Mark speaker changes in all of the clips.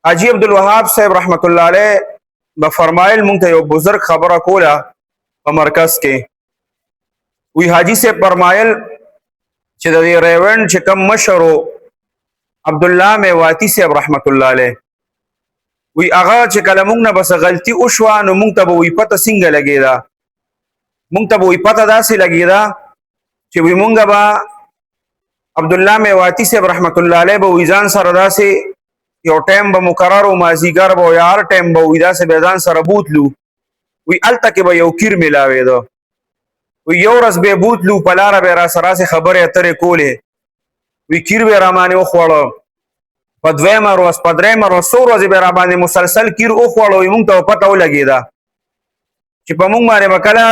Speaker 1: حاجی عبدالوهاب صاحب رحمت الله علیه به فرمایل مونږ ته یو بزرگ خبره کوله په مرکز کې. وی حاجی صاحب فرمایل چې د دې ریوند چې کم مشر عبد الله میواتی صاحب رحمت الله علیه وی هغه چې کله مونږ نه بس غلطي وشوه نو مونږ ته به وی پته څنګه لګېده، مونږ ته به وی پته داسې لګېده چې وی مونږ به عبد الله میواتی صاحب رحمت الله علیه به وی ځان سره داسې یو ټایم به مقرر و مازیګر به یا هر ټایم به وی داسې به ځان سره بوتلو. وی هلته کې به یو کیر میلاوېده. وی یو ورځ به بوتلو په لاره به را سره خبرې اترې کولې. وی کیر به را باندې وخوړه، په دویمه ورځ په درېیمه ورځ څو ورځې به را باندې مسلسل کیر وخوړه. وی مونږ ته پته ولګېده چې په مونږ باندې به کله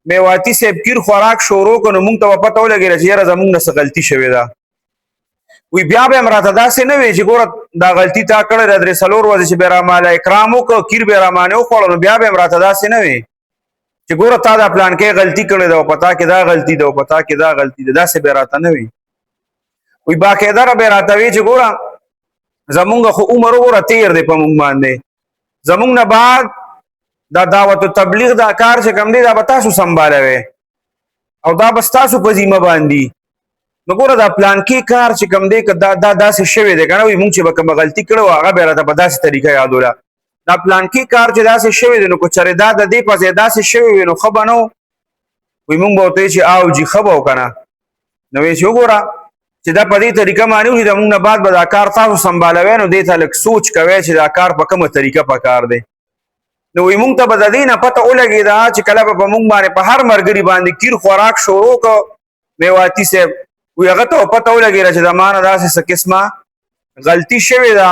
Speaker 1: میواتی صاحب کیر خوراک شروع کړو نو مونږ ته به پته ولګېده چې یاره زمونږ نه څه غلطي شوې ده. وی بیا به هم راته داسې نه وي چې ګوره دا غلطي تا کړې ده، درې څلور ورځې چې به را ماله اکرام وکړو کیر به را باندې وخوړو نو بیا به هم راته داسې نه وي چې ګوره تا دا پلان کې غلطي کړې ده او په تا کې دا غلطي ده او په تا کې دا غلطي ده، داسې به راته نه وي. وی باقاعده به راته وي چې ګوره زمونږ خو عمر وګوره تیر دی په مونږ باندې، زمونږ نه بعد دا دعوت تبلیغ دا کار چې کوم دی دا به تاسو سنبالوئ او دا به ستاسو په ذمه باندې. نو ګوره دا پلان کې کار چې کوم دی دا داسې شوی دی که نه، وایي مونږ چې به کومه غلطي کړې وه هغه به راته په داسې طریقه یادوله. دا پلان کې کار چې داسې شوی دی نو که چېرې دا د دې په ځای داسې شوی وي نو ښه به نه و. وایي مونږ به ورته وایي چې آو جي ښه به و که نه. نو وایي چې وګوره چې دا په دې طریقه باندې وشي د مونږ نه بعد به دا کار تاسو سنبالوئ نو دې ته لږ سوچ کوئ چې دا کار په کومه طریقه په کار دی. نو وایي مونږ ته به د دې نه پته ولګېده چې کله به په مونږ باندې په هر ملګري باندې کیر خوراک شروع کړو میواتی صاحب وی هغه ته پته ولګېده چې د ما نه داسې څه قسمه غلطي شوې ده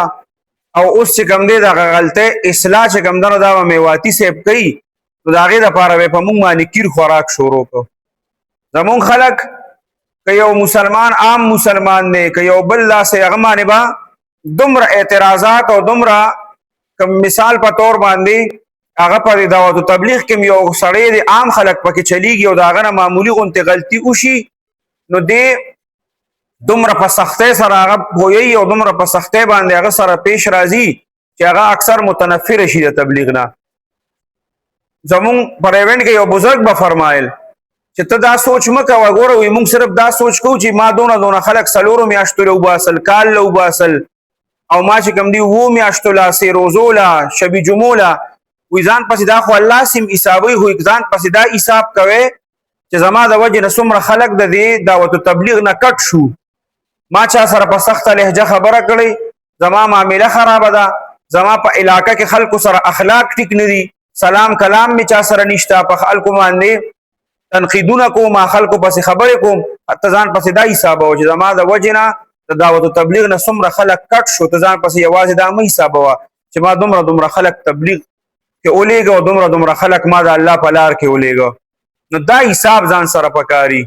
Speaker 1: او اوس چې کوم دی دغه غلطۍ اصلاح چې کوم ده نو دا به میواتی صاحب کوي نو د هغې دپاره به یې په مونږ باندې کیر خوراک شروع کړو. زمونږ خلک که یو مسلمان عام مسلمان دی که یو بل داسې هغه باندې به دومره اعتراضات او دومره مثال په طور باندې هغه په دعوت تبلیغ کې یو سړی دی عام خلک پکې چلیږي او د هغه نه معمولي غوندې غلطي وشي نو دی دومره په سختۍ سره هغه پوهیږي او دومره په سختۍ باندې هغه سره پیش راځي چې هغه اکثر متنفره شي د تبلیغ نه. زمونږ په ایونټ کې یو بزرګ به فرمایل چې ته دا سوچ مه کوه، ګوره وایي مونږ صرف دا سوچ کوو چې ما دونه خلک څلورو میاشتو له وباسل کال له وباسل او ما چې کوم دي 7 میاشتو له سې روزو له شبي جمعو له وایي ځان پسې دا خو الله سیم حسابوي خو ځان پسې دا حساب کوئ چې زما د وجې نه څومره خلک د دې دعوت تبلیغ نه کټ شو، ما چا سره په سخته لهجه خبره کړې، زما معامله خرابه ده، زما په علاقه کې خلکو سره اخلاق ټیک نه دي، سلام کلام مې چا سره نشته، په خلکو باندې تنقیدونه کوم، خلکو پسې خبرې کوم، ته ځان پسې دا حسابوه چې زما د وجې نه د دعوت تبلیغ نه څومره خلک کټ شو، ته ځان پسې یوازې دا مه حسابوه چې ما دومره خلک تبلیغ کې ولېږه او دومره خلک ما د الله په لار کې ولېږه. نو دا حساب ځان سره پکاري.